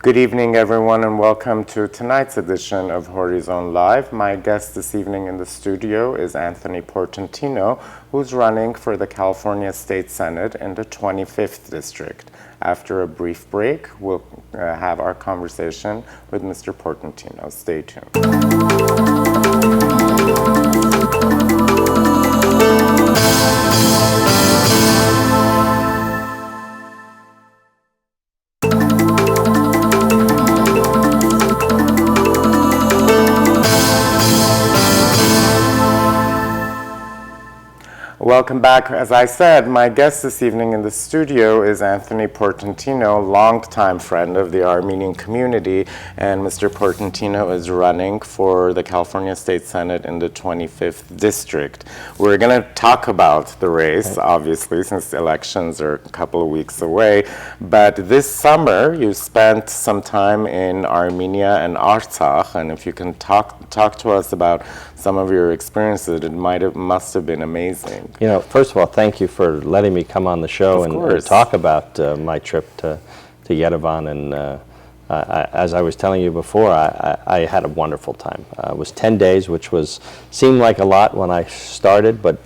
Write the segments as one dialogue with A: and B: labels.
A: Good evening, everyone, and welcome to tonight's edition of Horizon Live. My guest this evening in the studio is Anthony Portantino, who's running for the California State Senate in the 25th District. After a brief break, we'll have our conversation with Mr. Portantino. Stay tuned. Welcome back. As I said, my guest this evening in the studio is Anthony Portantino, longtime friend of the Armenian community, and Mr. Portantino is running for the California State Senate in the 25th District. We're going to talk about the race, obviously, since the elections are a couple of weeks away, but this summer you spent some time in Armenia and Artsakh, and if you can talk to us about some of your experiences, it must have been amazing.
B: You know, first of all, thank you for letting me come on the show and talk about my trip to Yerevan. And as I was telling you before, I had a wonderful time. It was 10 days, which seemed like a lot when I started, but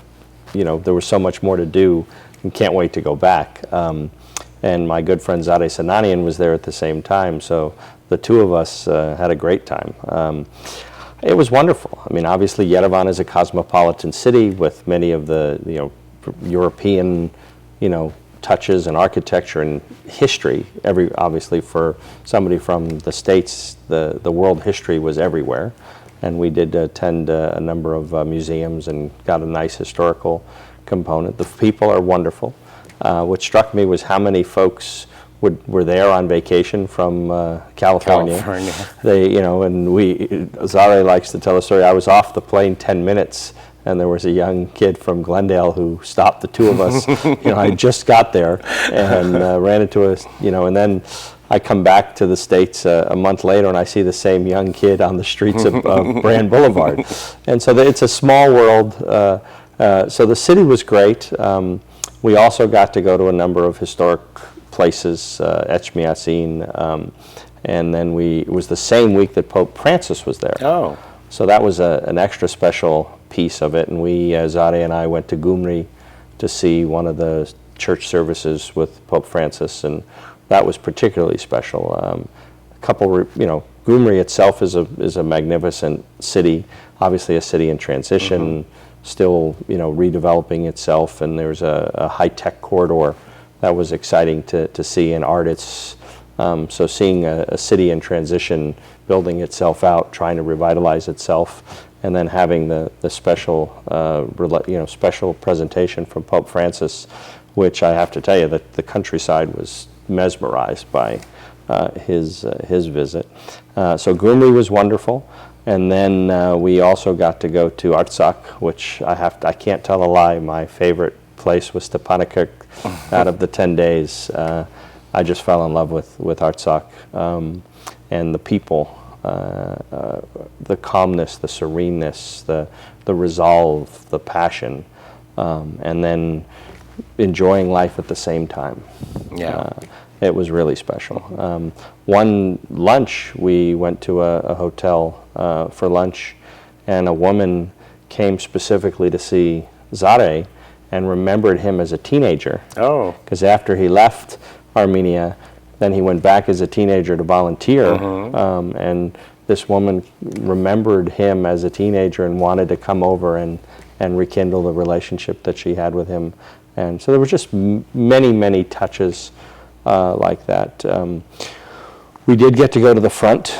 B: you know, there was so much more to do and can't wait to go back. And my good friend Zadeh Sananian was there at the same time, so the two of us had a great time. It was wonderful. I mean, obviously, Yerevan is a cosmopolitan city with many of the European, touches and architecture and history. Obviously, for somebody from the States, the world history was everywhere, and we did attend a number of museums and got a nice historical component. The people are wonderful. What struck me was how many folks were there on vacation from California. And Zadeh likes to tell a story. I was off the plane 10 minutes, and there was a young kid from Glendale who stopped the two of us. I just got there and ran into us, and then I come back to the States a month later, and I see the same young kid on the streets of Brand Boulevard. And so it's a small world. So the city was great. We also got to go to a number of historic places, Echmiadzin, and then it was the same week that Pope Francis was there.
A: Oh.
B: So that was an extra special piece of it, and Zadeh and I went to Gyumri to see one of the church services with Pope Francis, and that was particularly special. Gyumri itself is a magnificent city, obviously a city in transition, still redeveloping itself, and there's a high-tech corridor that was exciting to see in artists. So seeing a city in transition, building itself out, trying to revitalize itself, and then having the special special presentation from Pope Francis, which I have to tell you that the countryside was mesmerized by his visit. So Gyumri was wonderful. And then we also got to go to Artsakh, which I can't tell a lie, my favorite place was Stepanakert. Out of the 10 days, I just fell in love with Artsakh and the people, the calmness, the sereneness, the resolve, the passion, and then enjoying life at the same time.
A: Yeah.
B: It was really special. One lunch, we went to a hotel for lunch, and a woman came specifically to see Zadeh and remembered him as a teenager. Oh. Because after he left Armenia, then he went back as a teenager to volunteer, and this woman remembered him as a teenager and wanted to come over and rekindle the relationship that she had with him. And so there were just many, many touches like that. We did get to go to the front.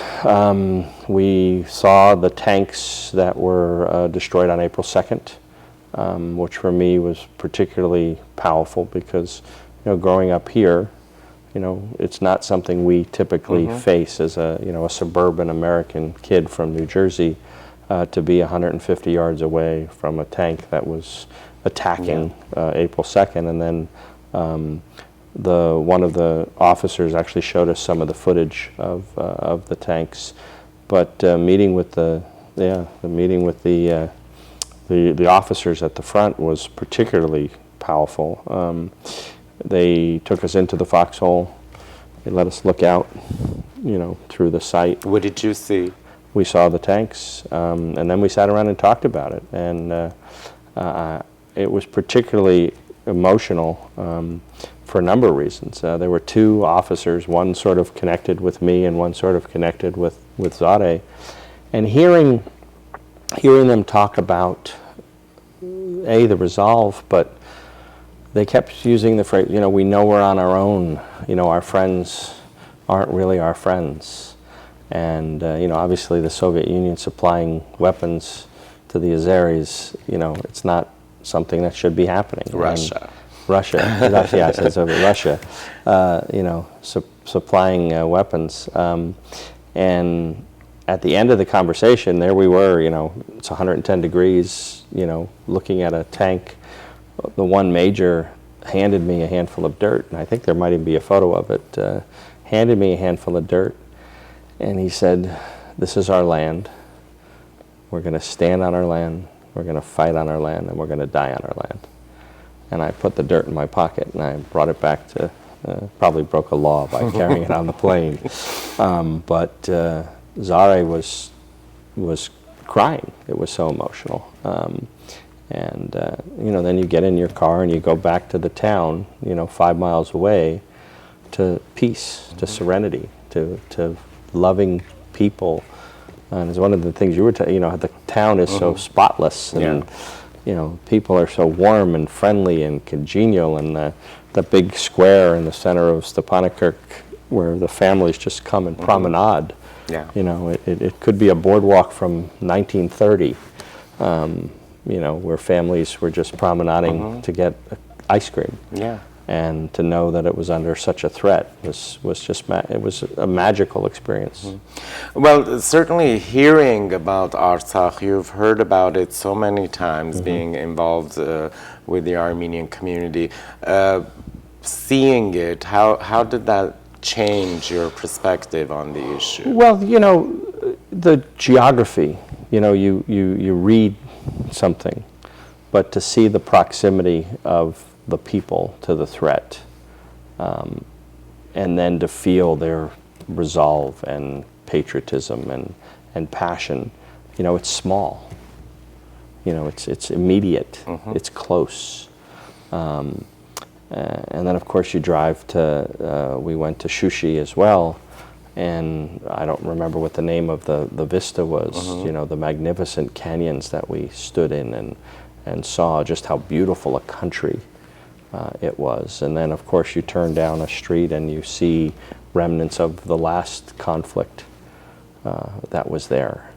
B: We saw the tanks that were destroyed on April 2nd. Which for me was particularly powerful because, growing up here, it's not something we typically face as a suburban American kid from New Jersey, to be 150 yards away from a tank that was attacking April 2nd, and then one of the officers actually showed us some of the footage of the tanks, but meeting with the officers at the front was particularly powerful. They took us into the foxhole They let us look out, through the site.
A: What did you see?
B: We saw the tanks, and then we sat around and talked about it. And it was particularly emotional for a number of reasons. There were two officers, one sort of connected with me and one sort of connected with Zare. And hearing them talk about, the resolve, but they kept using the phrase, we know we're on our own, our friends aren't really our friends. And, obviously the Soviet Union supplying weapons to the Azeris, it's not something that should be happening.
A: Russia.
B: Russia, I said Soviet Russia, supplying weapons. And at the end of the conversation, there we were, it's 110 degrees, looking at a tank. The one major handed me a handful of dirt, and I think there might even be a photo of it, handed me a handful of dirt, and he said, "This is our land. We're going to stand on our land, we're going to fight on our land, and we're going to die on our land." And I put the dirt in my pocket, and I brought it back to, probably broke a law by carrying it on the plane. But Zare was crying. It was so emotional. And then you get in your car and you go back to the town, 5 miles away, to peace, to serenity, to loving people. And it's one of the things you were the town is so spotless, and people are so warm and friendly and congenial, and the big square in the center of Stepanakert where the families just come and promenade.
A: Yeah.
B: It could be a boardwalk from 1930, where families were just promenading to get ice cream.
A: Yeah.
B: And to know that it was under such a threat was just it was a magical experience.
A: Well, certainly hearing about Artsakh, you've heard about it so many times, being involved with the Armenian community. Seeing it, how did that change your perspective on the issue?
B: Well, the geography, you read something, but to see the proximity of the people to the threat, and then to feel their resolve and patriotism and passion, it's small, it's immediate, it's close. And then of course you drive to, we went to Shushi as well, and I don't remember what the name of the vista was, the magnificent canyons that we stood in and saw just how beautiful a country it was. And then of course you turn down a street and you see remnants of the last conflict that was there.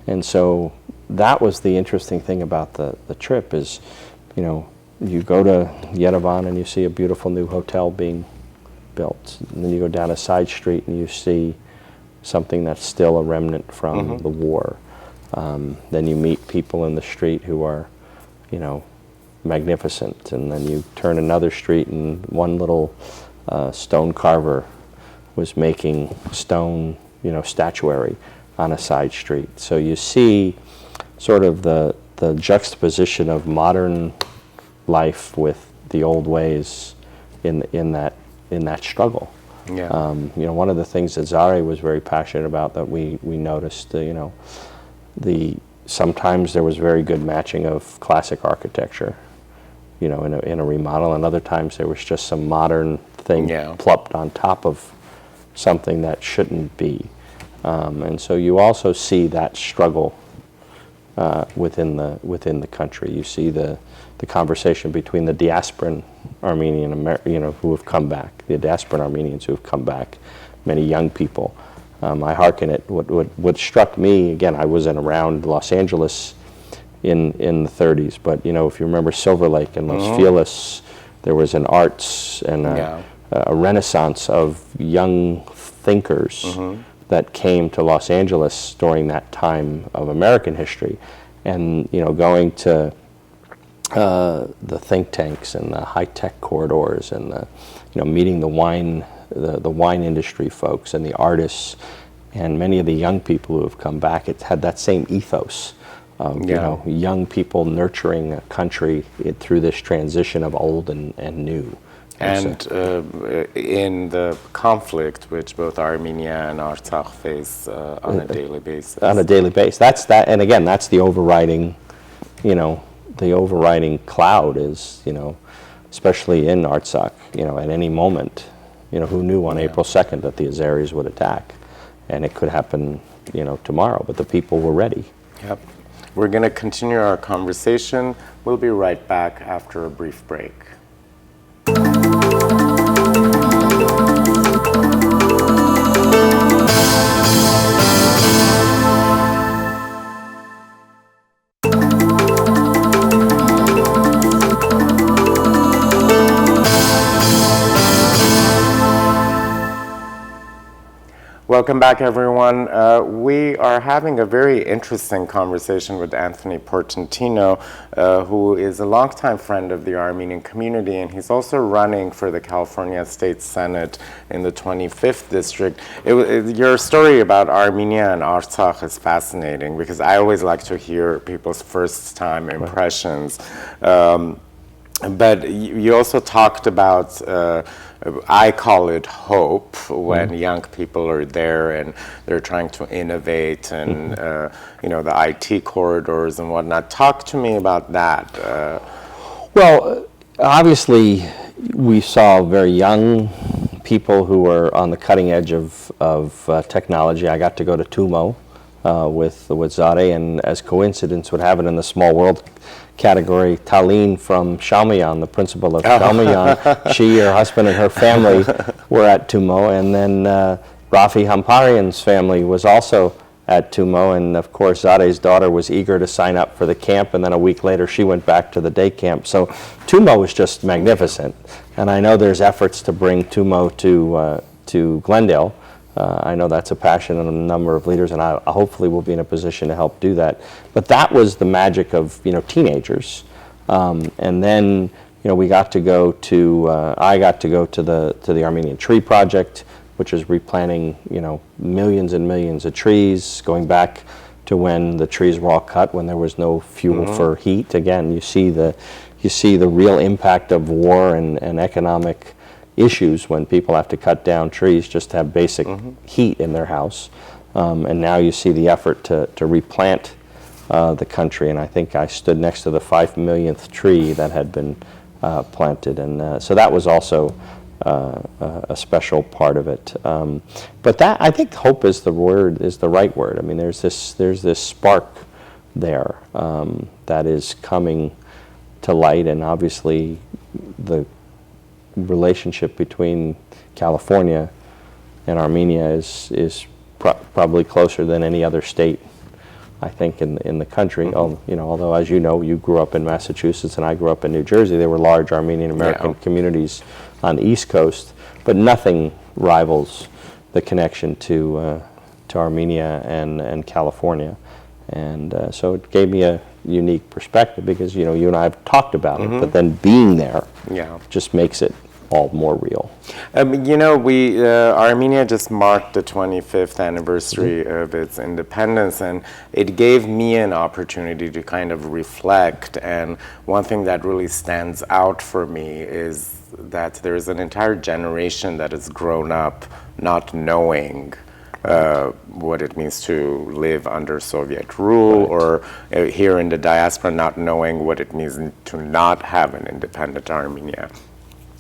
B: And so that was the interesting thing about the trip is, you go to Yerevan and you see a beautiful new hotel being built. And then you go down a side street and you see something that's still a remnant from the war. Then you meet people in the street who are, magnificent. And then you turn another street and one little stone carver was making stone, statuary on a side street. So you see sort of the juxtaposition of modern life with the old ways in that struggle.
A: Yeah.
B: One of the things that Zare was very passionate about that we noticed, sometimes there was very good matching of classic architecture, in a remodel, and other times there was just some modern thing plopped on top of something that shouldn't be. And so you also see that struggle within the country. You see the conversation between the diasporan Armenian, who have come back, the diasporan Armenians who have come back, many young people. I hearken it. What struck me, again, I wasn't around Los Angeles in the 30s, but if you remember Silver Lake and Los Feliz, there was an arts and a renaissance of young thinkers that came to Los Angeles during that time of American history, and going to the think tanks and the high-tech corridors and meeting the wine industry folks and the artists and many of the young people who have come back. It had that same ethos of young people nurturing a country through this transition of old and new.
A: And in the conflict which both Armenia and Artsakh face on a daily basis.
B: On a daily basis. That's that, and again, that's the overriding, the overriding cloud is, especially in Artsakh, at any moment, who knew on April 2nd that the Azeris would attack, and it could happen, tomorrow, but the people were ready.
A: Yep. We're going to continue our conversation. We'll be right back after a brief break. Welcome back, everyone. We are having a very interesting conversation with Anthony Portantino, who is a longtime friend of the Armenian community, and he's also running for the California State Senate in the 25th District. Your story about Armenia and Artsakh is fascinating because I always like to hear people's first-time impressions. But you also talked about, I call it hope, when young people are there and they're trying to innovate and, the IT corridors and whatnot. Talk to me about that.
B: Well, obviously, we saw very young people who were on the cutting edge of technology. I got to go to Tumo with Zade, and as coincidence would have it in the small world category, Talene from Shalmayan, the principal of Shalmayan, she, her husband, and her family were at Tumo, and then Rafi Hamparian's family was also at Tumo, and of course Zade's daughter was eager to sign up for the camp, and then a week later she went back to the day camp. So Tumo was just magnificent, and I know there's efforts to bring Tumo to Glendale. I know that's a passion of a number of leaders, and I hopefully will be in a position to help do that. But that was the magic of teenagers, and then we got to go to I got to go to the Armenian Tree Project, which is replanting millions and millions of trees, going back to when the trees were all cut, when there was no fuel for heat. Again, you see the real impact of war and economic issues when people have to cut down trees just to have basic heat in their house. And now you see the effort to replant the country, and I think I stood next to the 5 millionth tree that had been planted, and so that was also a special part of it. But that, I think, hope is the right word. I mean, there's this spark there that is coming to light, and obviously the relationship between California and Armenia is probably closer than any other state, I think, in the country. Although, as you know, you grew up in Massachusetts and I grew up in New Jersey. There were large Armenian American communities on the East Coast, but nothing rivals the connection to Armenia and California. And so it gave me a unique perspective because you and I have talked about it, but then being there just makes it all more real. Armenia just marked the 25th anniversary of its independence, and it gave me an opportunity to kind of reflect. And one thing that really stands out for me is that there is an entire generation that has grown up not knowing what it means to live under Soviet rule, or here in the diaspora not knowing what it means to not have an independent Armenia.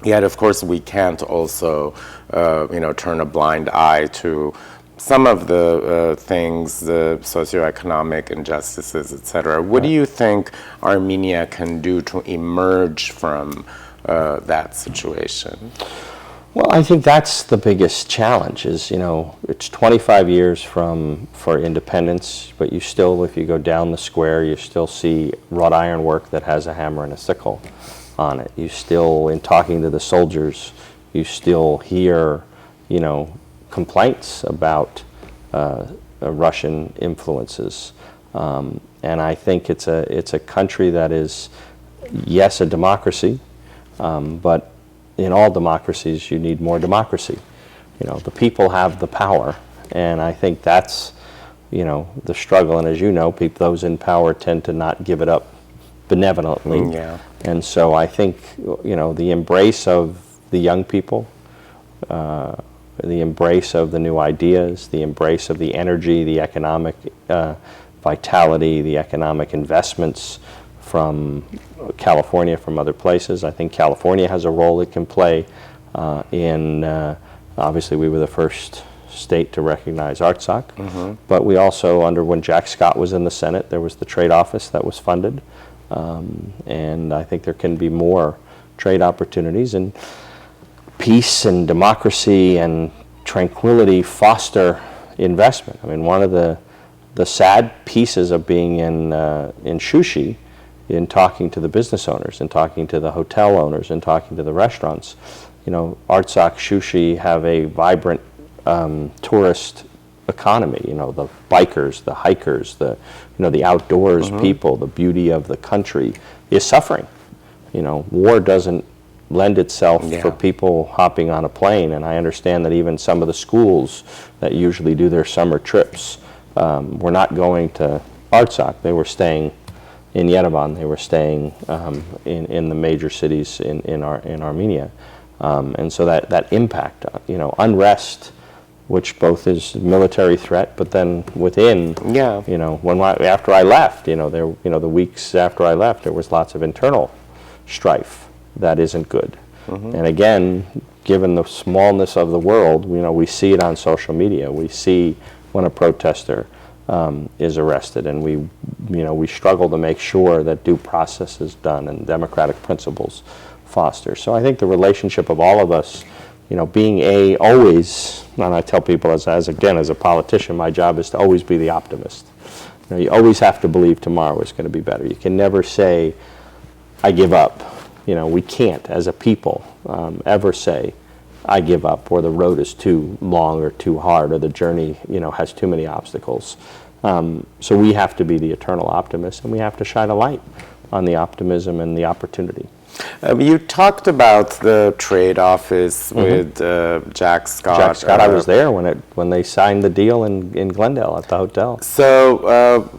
B: Yet, of course, we can't also, turn a blind eye to some of the things, the socioeconomic injustices, etc. What do you think Armenia can do to emerge from that situation? Well, I think that's the biggest challenge is, it's 25 years for independence, but you still, if you go down the square, you still see wrought iron work that has a hammer and a sickle on it. You still, in talking to the soldiers, you still hear, complaints about Russian influences. And I think it's a country that is, yes, a democracy, but in all democracies, you need more democracy. The people have the power, and I think that's, the struggle. And as you know, those in power tend to not give it up benevolently. And so I think, the embrace of the young people, the embrace of the new ideas, the embrace of the energy, the economic vitality, the economic investments from California, from other places. I think California has a role it can play obviously we were the first state to recognize ARTSOC, but we also, when Jack Scott was in the Senate, there was the trade office that was funded, and I think there can be more trade opportunities, and peace and democracy and tranquility foster investment. I mean, one of the sad pieces of being in Shushi, in talking to the business owners and talking to the hotel owners and talking to the restaurants, ARTSOC, Shushi have a vibrant tourist economy. The bikers, the hikers, the outdoors people, the beauty of the country is suffering. War doesn't lend itself for people hopping on a plane, and I understand that even some of the schools that usually do their summer trips were not going to ARTSOC. They were staying in Yerevan. They were staying in the major cities in Armenia. And so that impact, unrest, which both is military threat, but then within, after I left, the weeks after I left, there was lots of internal strife that isn't good. And again, given the smallness of the world, we see it on social media. We see when a protester is arrested, and we struggle to make sure that due process is done and democratic principles foster. So I think the relationship of all of us, being always, and I tell people as a politician, my job is to always be the optimist. You always have to believe tomorrow is going to be better. You can never say, I give up. We can't, as a people, ever say, I give up, or the road is too long or too hard, or the journey, has too many obstacles. So we have to be the eternal optimist, and we have to shine a light on the optimism and the opportunity.
A: You talked about the trade office with Jack Scott.
B: Jack Scott, I was there when they signed the deal in Glendale at the hotel.
A: So,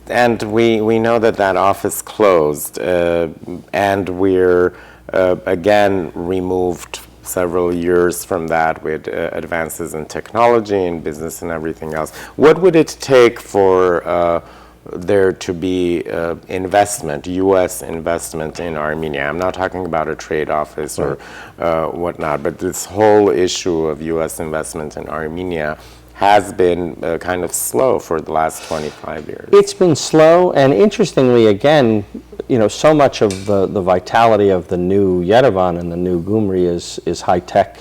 A: and we know that office closed, and we're again removed several years from that with advances in technology and business and everything else. What would it take for there to be investment, U.S. investment in Armenia? I'm not talking about a trade office or whatnot, but this whole issue of U.S. investment in Armenia has been kind of slow for the last 25 years.
B: It's been slow, and interestingly, again, so much of the vitality of the new Yerevan and the new Gyumri is high tech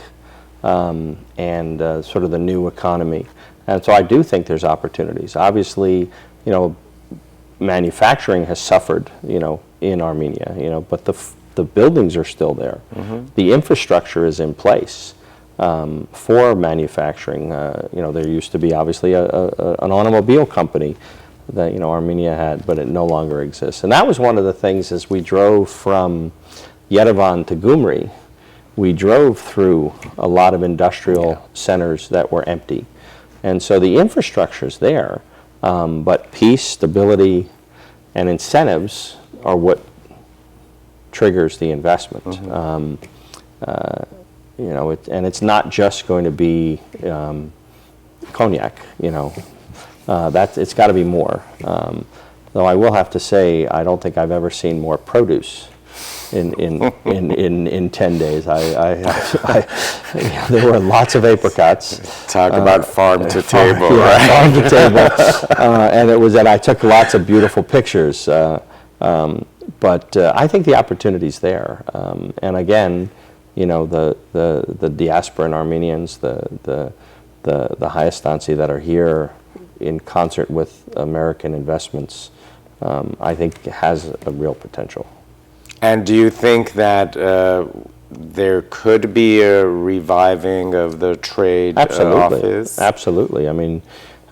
B: and sort of the new economy. And so I do think there's opportunities. Obviously, manufacturing has suffered, in Armenia, but the buildings are still there. The infrastructure is in place for manufacturing. There used to be obviously an automobile company that Armenia had, but it no longer exists. And that was one of the things as we drove from Yerevan to Gyumri. We drove through a lot of industrial centers that were empty, and so the infrastructure's there. But peace, stability, and incentives are what triggers the investment. And it's not just going to be cognac. It's got to be more. Though I will have to say, I don't think I've ever seen more produce in 10 days. There were lots of apricots.
A: Talk about farm to table, right?
B: Farm to table. And it was that I took lots of beautiful pictures. But I think the opportunity's there. And again, the diaspora and Armenians, the Hayastansi that are here in concert with American investments, I think has a real potential.
A: And do you think that there could be a reviving of the trade office?
B: Absolutely. I mean,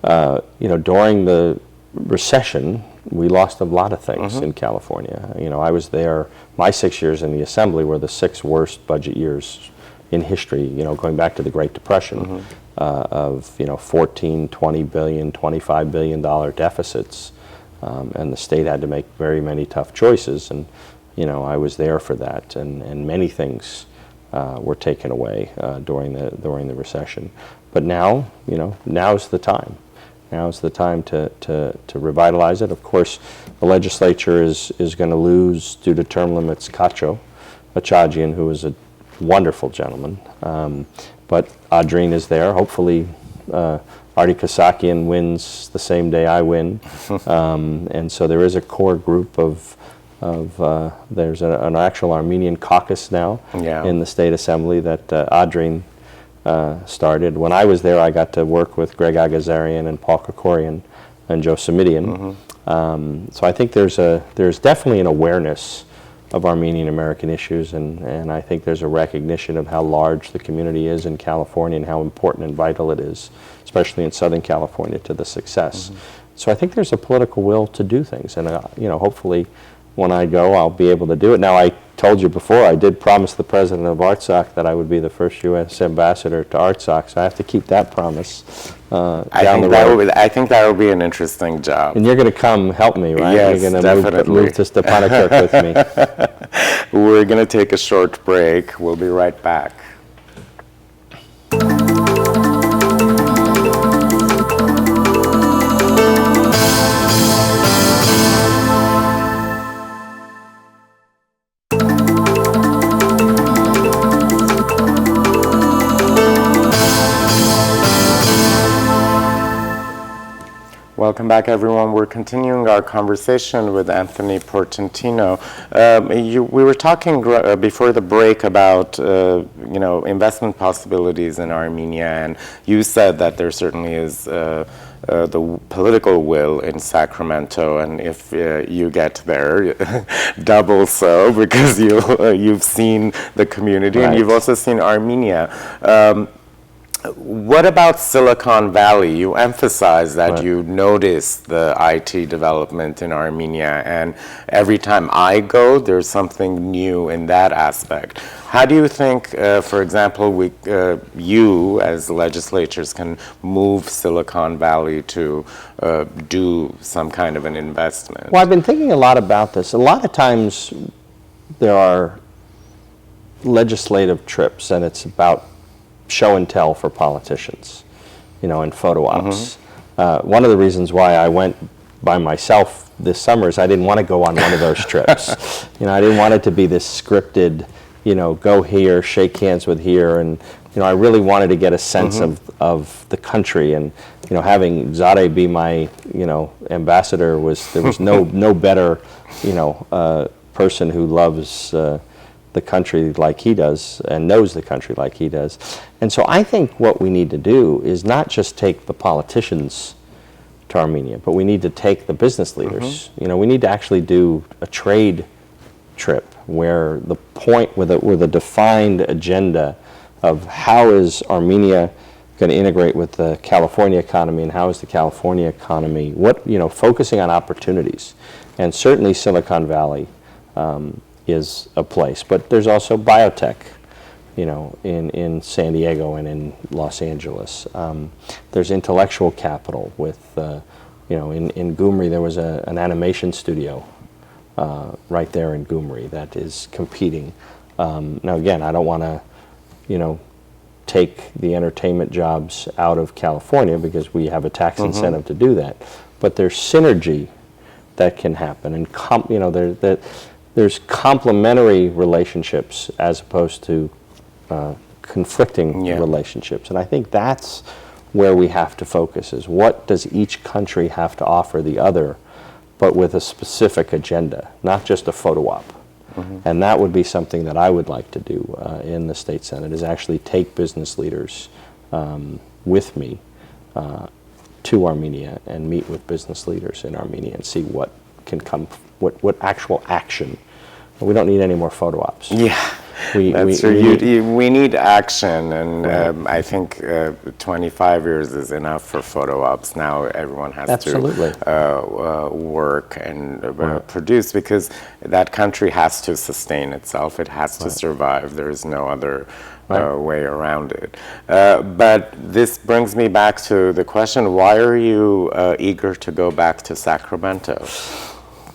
B: during the recession, we lost a lot of things in California. I was there, my 6 years in the Assembly were the 6 worst budget years in history, going back to the Great Depression, of, 14, 20 billion, $25 billion deficits. And the state had to make very many tough choices. And, I was there for that. And many things were taken away during the recession. But now, now's the time. Now's the time to revitalize it. Of course, the legislature is going to lose, due to term limits, Kacho Achajian, who is a wonderful gentleman. But Audrine is there. Hopefully, Artie Kasakian wins the same day I win. And so there is a core group of there's an actual Armenian caucus now in the state assembly that Audrine started. When I was there, I got to work with Greg Agazarian and Paul Krikorian and Joe Samidian. So I think there's definitely an awareness of Armenian American issues, and I think there's a recognition of how large the community is in California and how important and vital it is, especially in Southern California, to the success. So I think there's a political will to do things, and hopefully when I go, I'll be able to do it. Now, I told you before, I did promise the president of ARTSOC that I would be the first U.S. ambassador to ARTSOC, so I have to keep that promise down the road.
A: I think that will be an interesting job.
B: And you're going to come help me, right?
A: Yes,
B: you're going
A: definitely.
B: to move to Stepanakert with me.
A: We're going to take a short break. We'll be right back. Welcome back, everyone. We're continuing our conversation with Anthony Portantino. We were talking before the break about investment possibilities in Armenia, and you said that there certainly is the political will in Sacramento, and if you get there, double so, because you've seen the community, and you've also seen Armenia. What about Silicon Valley? You emphasize that you notice the IT development in Armenia, and every time I go, there's something new in that aspect. How do you think, for example, you as legislatures can move Silicon Valley to do some kind of an investment?
B: Well, I've been thinking a lot about this. A lot of times there are legislative trips, and it's about show and tell for politicians, and photo ops. One of the reasons why I went by myself this summer is I didn't want to go on one of those trips. I didn't want it to be this scripted, go here, shake hands with here, and I really wanted to get a sense of the country, and having Zade be my ambassador there was no better person who loves the country like he does and knows the country like he does. And so I think what we need to do is not just take the politicians to Armenia, but we need to take the business leaders. We need to actually do a trade trip where the point with a defined agenda of how is Armenia going to integrate with the California economy, and how is the California economy, focusing on opportunities. And certainly Silicon Valley is a place, but there's also biotech, in San Diego and in Los Angeles. There's intellectual capital with, in Gyumri there was an animation studio right there in Gyumri that is competing. Now again, I don't want to, take the entertainment jobs out of California because we have a tax incentive to do that, but there's synergy that can happen, and there's complementary relationships as opposed to conflicting relationships. And I think that's where we have to focus, is what does each country have to offer the other, but with a specific agenda, not just a photo op. And that would be something that I would like to do in the State Senate, is actually take business leaders with me to Armenia and meet with business leaders in Armenia and see what can come, what actual action. We don't need any more photo ops.
A: That's true. We need action, and I think 25 years is enough for photo ops. Now everyone has to work and produce, because that country has to sustain itself. It has to survive. There is no other way around it. But this brings me back to the question, why are you eager to go back to Sacramento?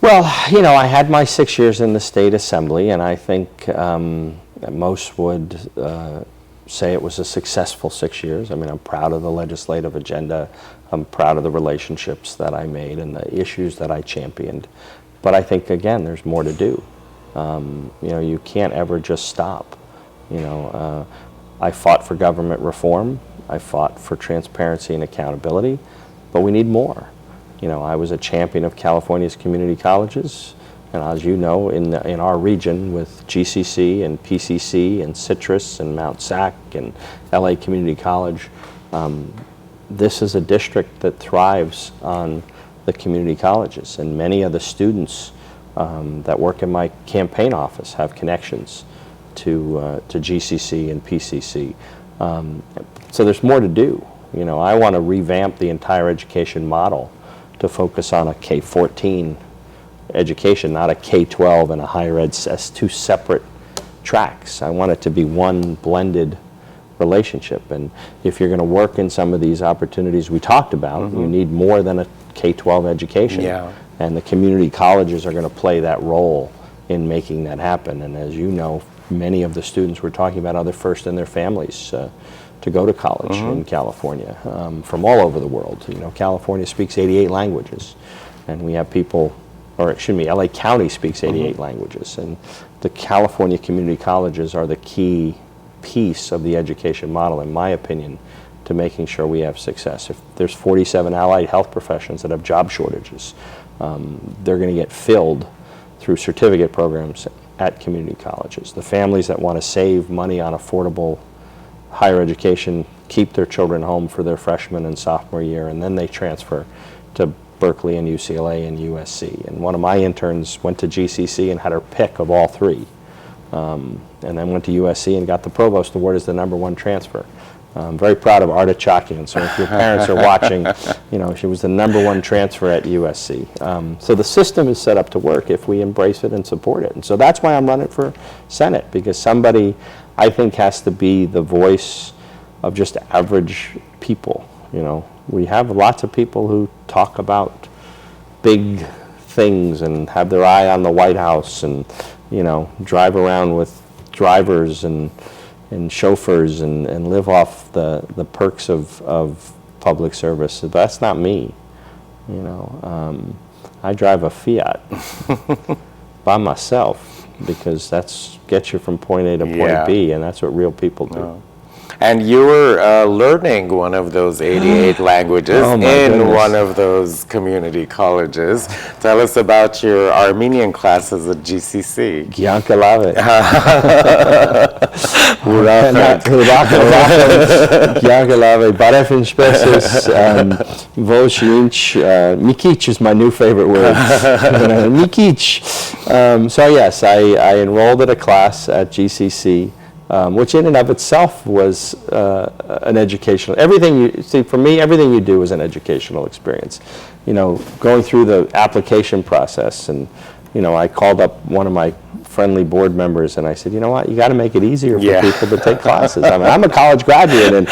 A: Well,
B: I had my 6 years in the state assembly, and I think, Most would say it was a successful 6 years. I mean, I'm proud of the legislative agenda. I'm proud of the relationships that I made and the issues that I championed. But I think, again, there's more to do. You can't ever just stop. I fought for government reform. I fought for transparency and accountability, but we need more. I was a champion of California's community colleges, and as you know, in our region with GCC and PCC and Citrus and Mount SAC and LA Community College, this is a district that thrives on the community colleges, and many of the students that work in my campaign office have connections to GCC and PCC. So there's more to do. I want to revamp the entire education model to focus on a K-14 education, not a K-12 and a higher ed as two separate tracks. I want it to be one blended relationship. And if you're going to work in some of these opportunities we talked about, you need more than a K-12 education.
A: Yeah.
B: And the community colleges are going to play that role in making that happen. And as you know, many of the students we're talking about are the first in their families to go to college in California from all over the world. California speaks 88 languages, and we have people, or excuse me, LA County speaks 88 languages, and the California community colleges are the key piece of the education model, in my opinion, to making sure we have success. If there's 47 allied health professions that have job shortages, they're going to get filled through certificate programs at community colleges. The families that want to save money on affordable higher education keep their children home for their freshman and sophomore year, and then they transfer to Berkeley and UCLA and USC. And one of my interns went to GCC and had her pick of all three, and then went to USC and got the Provost Award as the #1 transfer. I'm very proud of Arta Chakian, so if your parents are watching, she was the #1 transfer at USC. So the system is set up to work if we embrace it and support it. And so that's why I'm running for Senate, because somebody, I think, has to be the voice of just average people. We have lots of people who talk about big things and have their eye on the White House and, drive around with drivers and chauffeurs and live off the perks of public service. But that's not me. I drive a Fiat by myself because that's gets you from point A to point B, and that's what real people do.
A: Oh. And you were learning one of those 88 languages one of those community colleges. Tell us about your Armenian classes at GCC.
B: Gyankalave. Baref inspesis. Volshinch. Mikich is my new favorite word. Mikich. So yes, I enrolled at a class at GCC. Which in and of itself was an educational, for me, everything you do is an educational experience. Going through the application process, and, I called up one of my friendly board members and I said, you know what, you got to make it easier for people to take classes. I mean, I'm a college graduate and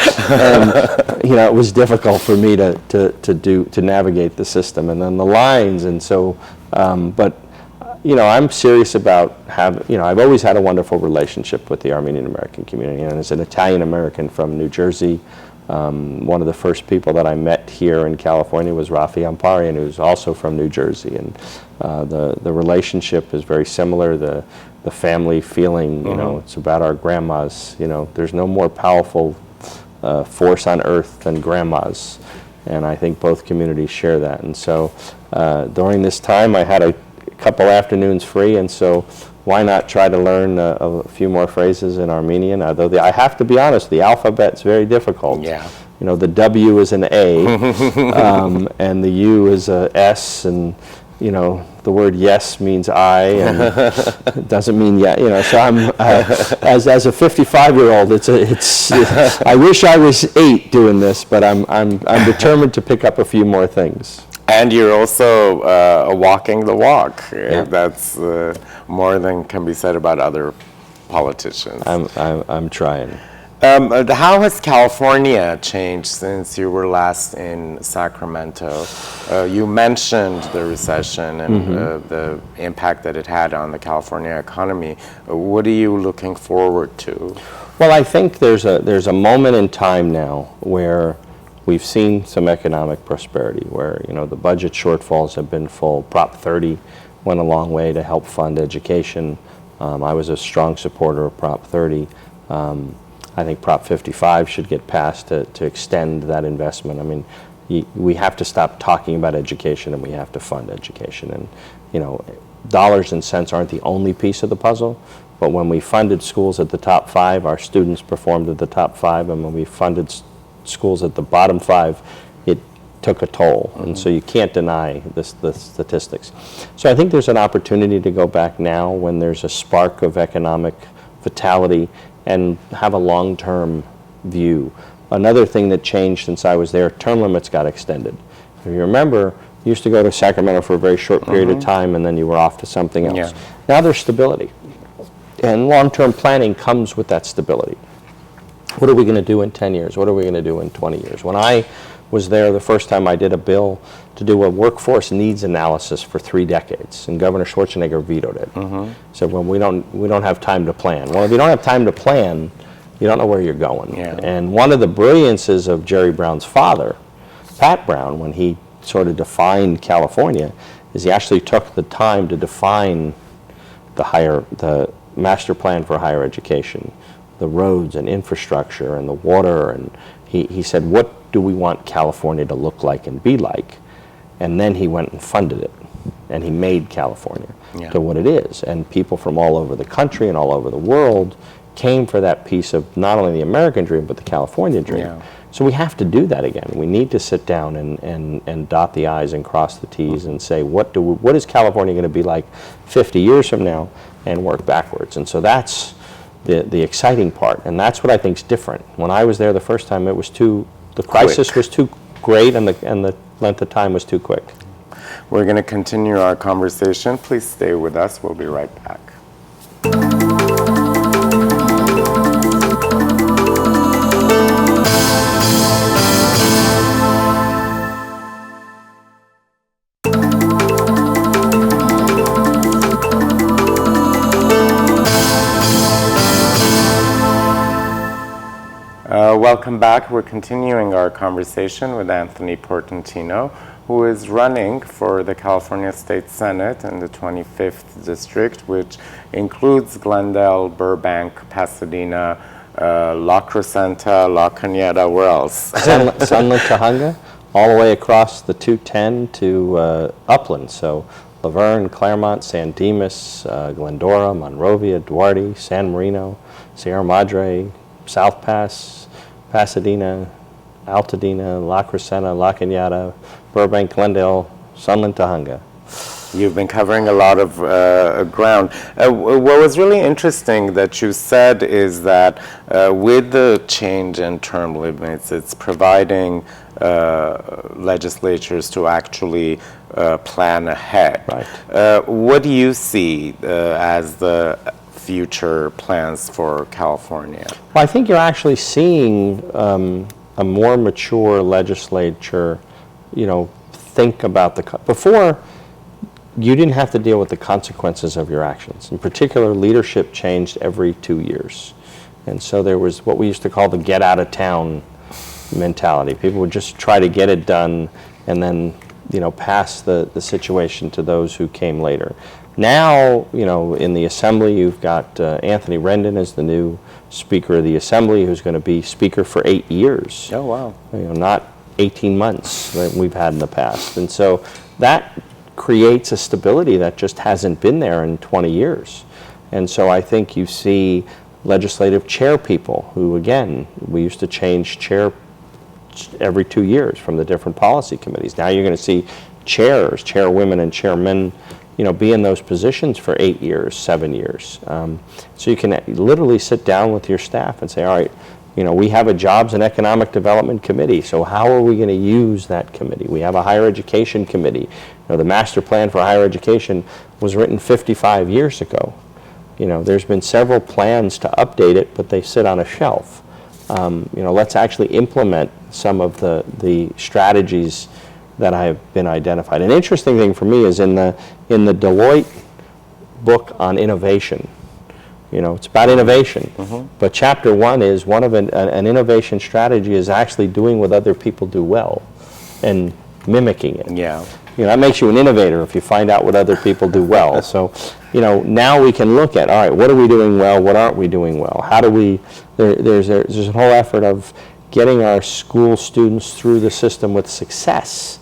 B: it was difficult for me to navigate the system and then the lines, and so, but I'm serious about I've always had a wonderful relationship with the Armenian American community, and as an Italian American from New Jersey, one of the first people that I met here in California was Rafi Amparian, who's also from New Jersey, and the relationship is very similar. The family feeling, it's about our grandmas. There's no more powerful force on earth than grandmas, and I think both communities share that. And so during this time, I had a couple afternoons free, and so why not try to learn a few more phrases in Armenian? Although I have to be honest, the alphabet's very difficult.
A: Yeah.
B: The W is an A, and the U is a S, and the word yes means I, and it doesn't mean yeah. So I'm as a 55-year-old, it's I wish I was 8 doing this, but I'm determined to pick up a few more things.
A: And you're also walking the walk.
B: Yeah.
A: That's more than can be said about other politicians.
B: I'm trying.
A: How has California changed since you were last in Sacramento? You mentioned the recession and the impact that it had on the California economy. What are you looking forward to?
B: Well, I think there's a moment in time now where we've seen some economic prosperity, where the budget shortfalls have been full. Prop 30 went a long way to help fund education. I was a strong supporter of Prop 30. I think Prop 55 should get passed to extend that investment. I mean, we have to stop talking about education, and we have to fund education. And dollars and cents aren't the only piece of the puzzle, but when we funded schools at the top 5, our students performed at the top 5, and when we funded schools at the bottom 5, it took a toll. And so you can't deny the statistics. So I think there's an opportunity to go back now when there's a spark of economic vitality and have a long-term view. Another thing that changed since I was there, term limits got extended. If you remember, you used to go to Sacramento for a very short period of time and then you were off to something else.
A: Yeah.
B: Now there's stability. And long-term planning comes with that stability. What are we going to do in 10 years? What are we going to do in 20 years? When I was there the first time, I did a bill to do a workforce needs analysis for 3 decades, and Governor Schwarzenegger vetoed it. Said, well, we don't have time to plan. Well, if you don't have time to plan, you don't know where you're going.
A: Yeah.
B: And one of the brilliances of Jerry Brown's father, Pat Brown, when he sort of defined California, is he actually took the time to define the master plan for higher education, the roads and infrastructure and the water, and he said, what do we want California to look like and be like? And then he went and funded it, and he made California to what it is. And people from all over the country and all over the world came for that piece of not only the American dream, but the California dream.
A: Yeah.
B: So we have to do that again. We need to sit down and dot the I's and cross the T's and say, what is California going to be like 50 years from now, and work backwards. And so that's the exciting part, and that's what I think is different. When I was there the first time, the crisis was too great, and the length of time was too quick.
A: We're going to continue our conversation. Please stay with us. We'll be right back. Welcome back. We're continuing our conversation with Anthony Portantino, who is running for the California State Senate in the 25th District, which includes Glendale, Burbank, Pasadena, La Crescenta, La Cañada, where else?
B: Sunlit, Tujunga, all the way across the 210 to Upland. So Laverne, Claremont, San Dimas, Glendora, Monrovia, Duarte, San Marino, Sierra Madre, South Pass, Pasadena, Altadena, La Crescenta, La Cañada, Burbank, Glendale, Sunland, Tujunga.
A: You've been covering a lot of ground. What was really interesting that you said is that with the change in term limits, it's providing legislatures to actually plan ahead.
B: Right.
A: What do you see as the future plans for California?
B: Well, I think you're actually seeing a more mature legislature, think about before, you didn't have to deal with the consequences of your actions. In particular, leadership changed every 2 years. And so there was what we used to call the get out of town mentality. People would just try to get it done and then, pass the situation to those who came later. Now, in the Assembly, you've got Anthony Rendon as the new Speaker of the Assembly, who's going to be Speaker for 8 years.
A: Oh, wow.
B: Not 18 months that we've had in the past. And so that creates a stability that just hasn't been there in 20 years. And so I think you see legislative chair people who, again, we used to change chair every 2 years from the different policy committees. Now you're going to see chairwomen and chairmen, be in those positions for 8 years, 7 years. So you can literally sit down with your staff and say, all right, we have a Jobs and Economic Development Committee, so how are we going to use that committee? We have a Higher Education Committee. The Master Plan for Higher Education was written 55 years ago. There's been several plans to update it, but they sit on a shelf. let's actually implement some of the strategies that have been identified. An interesting thing for me is in the Deloitte book on innovation. It's about innovation, but chapter 1 is one of an innovation strategy is actually doing what other people do well and mimicking it.
A: Yeah.
B: That makes you an innovator if you find out what other people do well. So, now we can look at, all right, what are we doing well? What aren't we doing well? How do we, there's a whole effort of getting our school students through the system with success.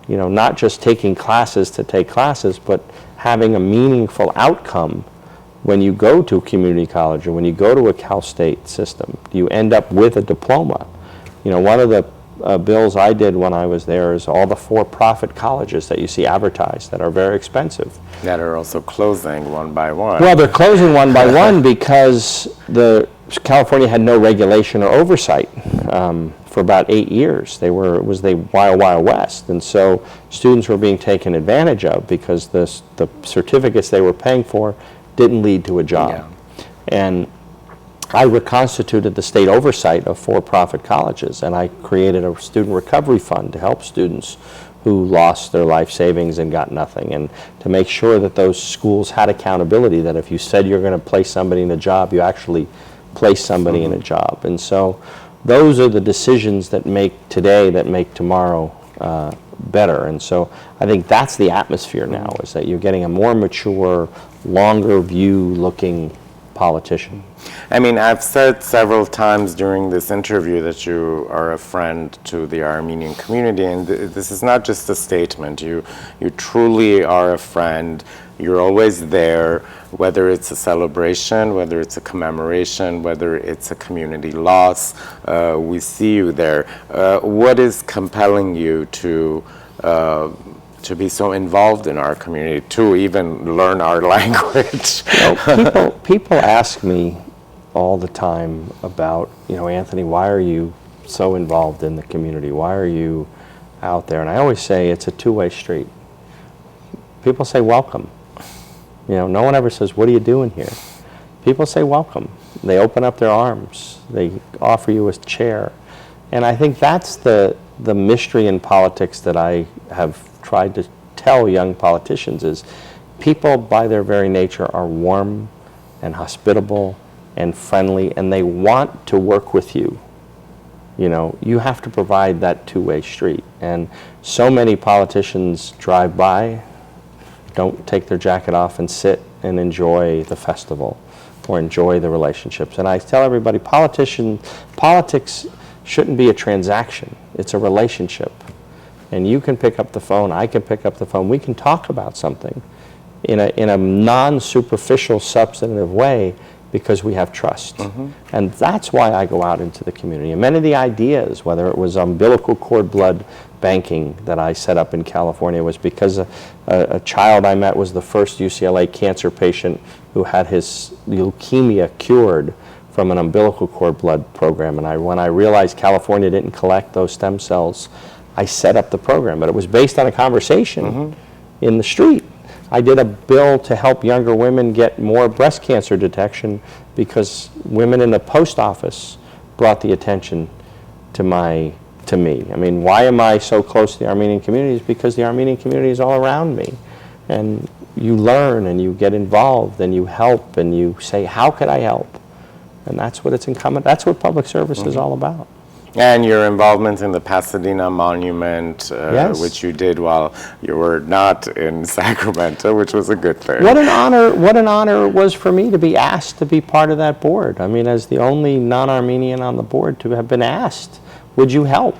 B: Not just taking classes to take classes, but having a meaningful outcome when you go to community college or when you go to a Cal State system. You end up with a diploma. One of the bills I did when I was there is all the for-profit colleges that you see advertised that are very expensive.
A: That are also closing one by one.
B: Well, they're closing one by one because California had no regulation or oversight for about 8 years. It was the Wild Wild West, and so students were being taken advantage of because the certificates they were paying for didn't lead to a job.
A: Yeah.
B: And I reconstituted the state oversight of for-profit colleges, and I created a student recovery fund to help students who lost their life savings and got nothing, and to make sure that those schools had accountability, that if you said you're going to place somebody in a job, you actually place somebody in a job. And so those are the decisions that make today, that make tomorrow better. And so I think that's the atmosphere now, is that you're getting a more mature, longer view looking politician.
A: I mean, I've said several times during this interview that you are a friend to the Armenian community, and this is not just a statement. You truly are a friend. You're always there, whether it's a celebration, whether it's a commemoration, whether it's a community loss. We see you there. What is compelling you to be so involved in our community, to even learn our language?
B: People ask me all the time about, Anthony, why are you so involved in the community? Why are you out there? And I always say it's a two-way street. People say welcome. No one ever says, what are you doing here? People say welcome. They open up their arms. They offer you a chair. And I think that's the mystery in politics that I have tried to tell young politicians is people by their very nature are warm and hospitable and friendly, and they want to work with you. You have to provide that two-way street. And so many politicians drive by, don't take their jacket off and sit and enjoy the festival or enjoy the relationships. And I tell everybody, politics shouldn't be a transaction. It's a relationship. And you can pick up the phone, I can pick up the phone, we can talk about something in a non-superficial, substantive way because we have trust. And that's why I go out into the community. And many of the ideas, whether it was umbilical cord blood banking that I set up in California, was because a child I met was the first UCLA cancer patient who had his leukemia cured from an umbilical cord blood program. And when I realized California didn't collect those stem cells, I set up the program. But it was based on a conversation in the street. I did a bill to help younger women get more breast cancer detection because women in the post office brought the attention to me. I mean, why am I so close to the Armenian community? It's because the Armenian community is all around me. And you learn and you get involved and you help and you say, how could I help? And that's what it's incumbent. That's what public service is all about.
A: And your involvement in the Pasadena Monument,
B: Yes.
A: which you did while you were not in Sacramento, which was a good thing.
B: What an honor it was for me to be asked to be part of that board. I mean, as the only non-Armenian on the board to have been asked, would you help?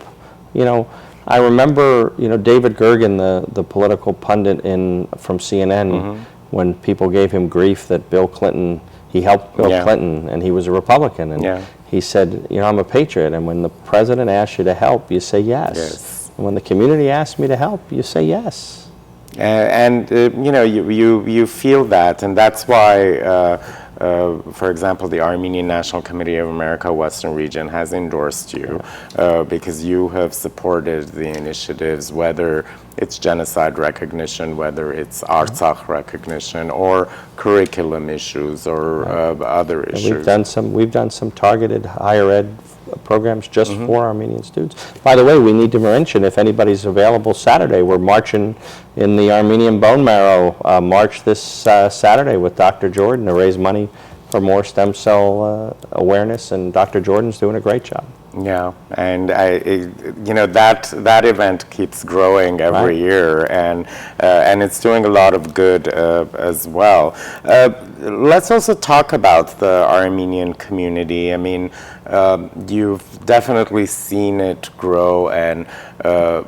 B: I remember, David Gergen, the political pundit from CNN, when people gave him grief that he helped Bill Clinton, and he was a Republican, and he said, I'm a patriot, and when the president asks you to help, you say yes. And when the community asks me to help, you say yes.
A: You feel that, and that's why, for example, the Armenian National Committee of America Western Region has endorsed you because you have supported the initiatives, whether it's genocide recognition, whether it's Artsakh recognition, or curriculum issues, or other issues.
B: We've done some targeted higher ed programs just for Armenian students. By the way, we need to mention, if anybody's available Saturday, we're marching in the Armenian Bone Marrow March this Saturday with Dr. Jordan to raise money for more stem cell awareness, and Dr. Jordan's doing a great job.
A: Yeah, and that event keeps growing every year, and it's doing a lot of good as well. Let's also talk about the Armenian community. I mean, you've definitely seen it grow and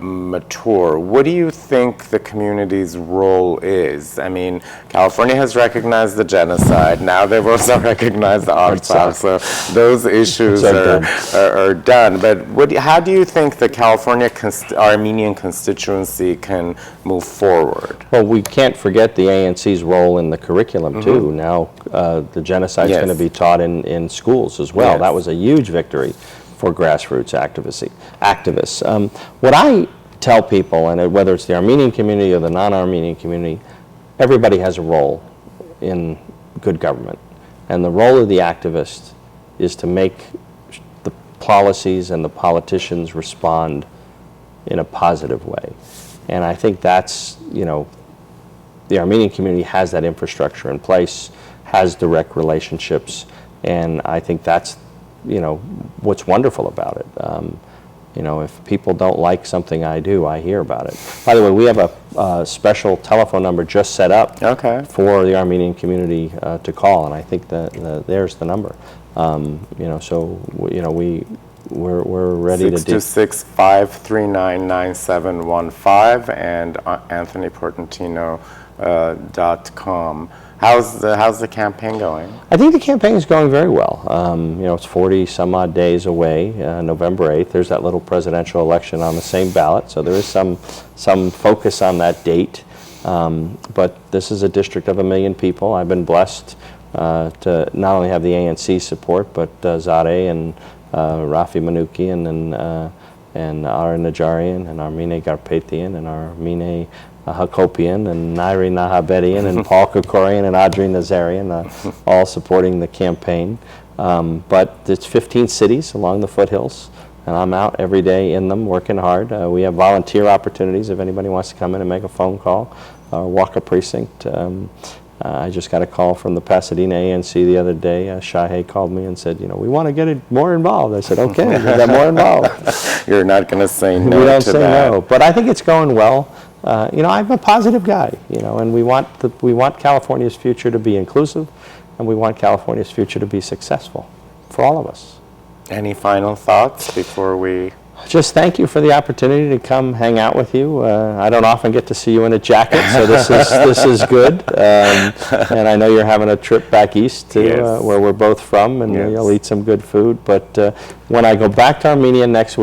A: mature. What do you think the community's role is? I mean, California has recognized the genocide. Now they've also recognized the Artsakh. So those issues are done. But how do you think the California Armenian constituency can move forward?
B: Well, we can't forget the ANC's role in the curriculum, too. Now the genocide is going to be taught in schools as well. That was a huge victory for grassroots activists. What I tell people, and whether it's the Armenian community or the non-Armenian community, everybody has a role in good government. And the role of the activist is to make the policies and the politicians respond in a positive way. And I think that's, the Armenian community has that infrastructure in place, has direct relationships, and I think that's what's wonderful about it. If people don't like something I do, I hear about it. By the way, we have a special telephone number just set up for the Armenian community to call, and I think that there's the number. We're ready to do
A: 626-539-9715 and anthonyportantino.com. How's the campaign going?
B: I think the campaign is going very well. It's 40 some odd days away, November 8th. There's that little presidential election on the same ballot, so there is some focus on that date. But this is a district of 1 million people. I've been blessed to not only have the ANC support, but Zadeh and Rafi Manoukian and Ara Najarian and Armine Garpetian and Armine Hakopian and Nairi Nahabedian and Paul Kokorian and Adri Nazarian, all supporting the campaign. But it's 15 cities along the foothills, and I'm out every day in them working hard. We have volunteer opportunities if anybody wants to come in and make a phone call or walk a precinct. I just got a call from the Pasadena ANC the other day. Shahey called me and said, we want to get more involved. I said, okay, we'll get more involved.
A: You're not going to say no to that.
B: We don't say no, but I think it's going well. I'm a positive guy, and we want California's future to be inclusive, and we want California's future to be successful for all of us.
A: Any final thoughts before we...
B: Just thank you for the opportunity to come hang out with you. I don't often get to see you in a jacket, so this is good. And I know you're having a trip back east to where we're both from, and you'll eat some good food. But when I go back to Armenia next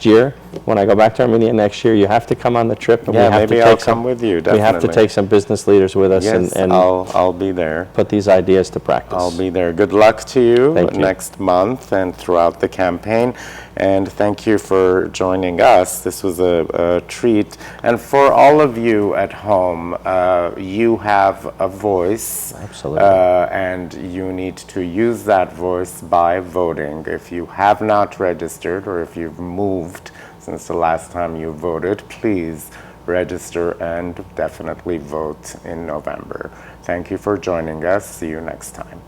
B: year, when I go back to Armenia next year, you have to come on the trip. And
A: maybe I'll come with you, definitely.
B: We have to take some business leaders with us and
A: I'll be there.
B: Put these ideas to practice.
A: I'll be there. Good luck to you
B: Thank you.
A: Next month and throughout the campaign. And thank you for joining us. This was a treat. And for all of you at home, you have a voice.
B: Absolutely.
A: And you need to use that voice by voting. If you have not registered or if you've moved since the last time you voted, please register and definitely vote in November. Thank you for joining us. See you next time.